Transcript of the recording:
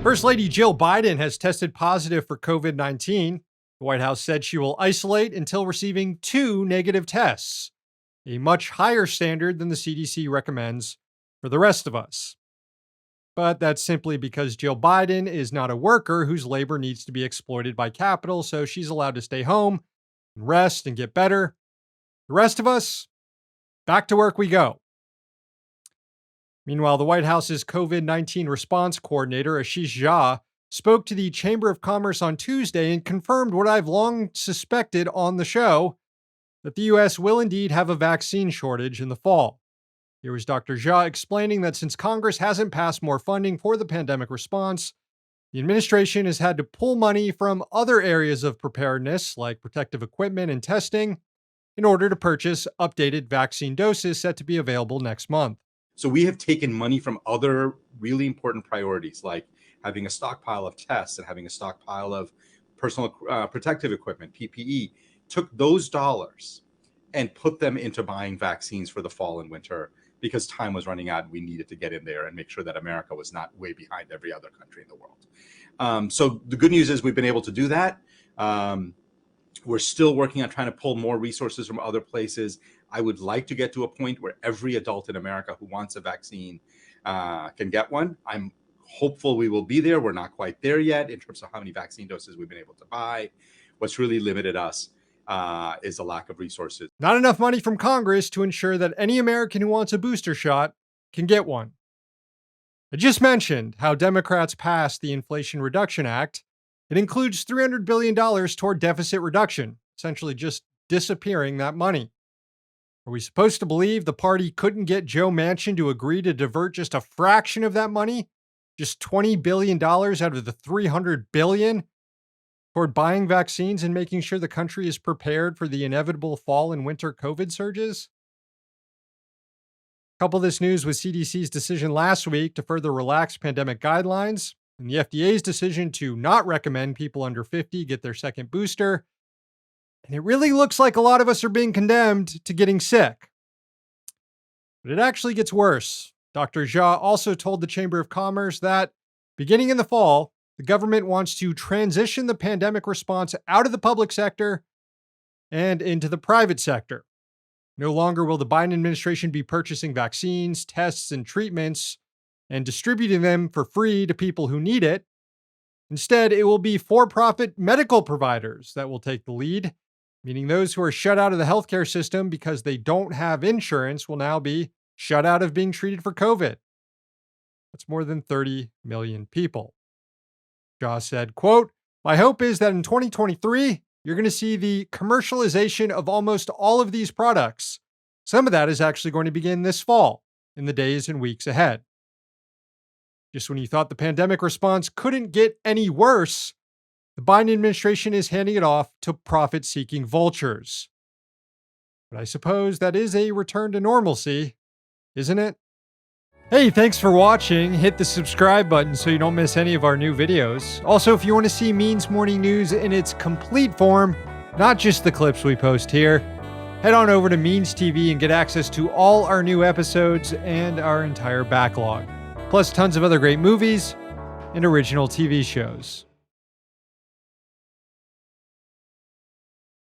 First Lady Jill Biden has tested positive for COVID-19. The White House said she will isolate until receiving 2 negative tests, a much higher standard than the CDC recommends for the rest of us. But that's simply because Jill Biden is not a worker whose labor needs to be exploited by capital, so she's allowed to stay home and rest and get better. The rest of us, back to work we go. Meanwhile, the White House's COVID-19 response coordinator, Ashish Jha, spoke to the Chamber of Commerce on Tuesday and confirmed what I've long suspected on the show, that the U.S. will indeed have a vaccine shortage in the fall. Here was Dr. Jha explaining that since Congress hasn't passed more funding for the pandemic response, the administration has had to pull money from other areas of preparedness, like protective equipment and testing, in order to purchase updated vaccine doses set to be available next month. So we have taken money from other really important priorities, like having a stockpile of tests and having a stockpile of personal protective equipment, PPE, took those dollars and put them into buying vaccines for the fall and winter because time was running out and we needed to get in there and make sure that America was not way behind every other country in the world. So the good news is we've been able to do that. We're still working on trying to pull more resources from other places. I would like to get to a point where every adult in America who wants a vaccine can get one. I'm hopeful we will be there. We're not quite there yet in terms of how many vaccine doses we've been able to buy. What's really limited us is a lack of resources. Not enough money from Congress to ensure that any American who wants a booster shot can get one. I just mentioned how Democrats passed the Inflation Reduction Act. It includes $300 billion toward deficit reduction, essentially just disappearing that money. Are we supposed to believe the party couldn't get Joe Manchin to agree to divert just a fraction of that money, just $20 billion out of the $300 billion, toward buying vaccines and making sure the country is prepared for the inevitable fall and winter COVID surges? Couple this news with CDC's decision last week to further relax pandemic guidelines and the FDA's decision to not recommend people under 50 get their second booster. And it really looks like a lot of us are being condemned to getting sick. But it actually gets worse. Dr. Jha also told the Chamber of Commerce that, beginning in the fall, the government wants to transition the pandemic response out of the public sector and into the private sector. No longer will the Biden administration be purchasing vaccines, tests, and treatments and distributing them for free to people who need it. Instead, it will be for-profit medical providers that will take the lead, meaning those who are shut out of the healthcare system because they don't have insurance will now be shut out of being treated for COVID. That's more than 30 million people. Jha said, quote, "My hope is that in 2023, you're going to see the commercialization of almost all of these products. Some of that is actually going to begin this fall, in the days and weeks ahead." Just when you thought the pandemic response couldn't get any worse, the Biden administration is handing it off to profit-seeking vultures. But I suppose that is a return to normalcy, isn't it? Hey, thanks for watching. Hit the subscribe button so you don't miss any of our new videos. Also, if you want to see Means Morning News in its complete form, not just the clips we post here, head on over to Means TV and get access to all our new episodes and our entire backlog, plus tons of other great movies and original TV shows.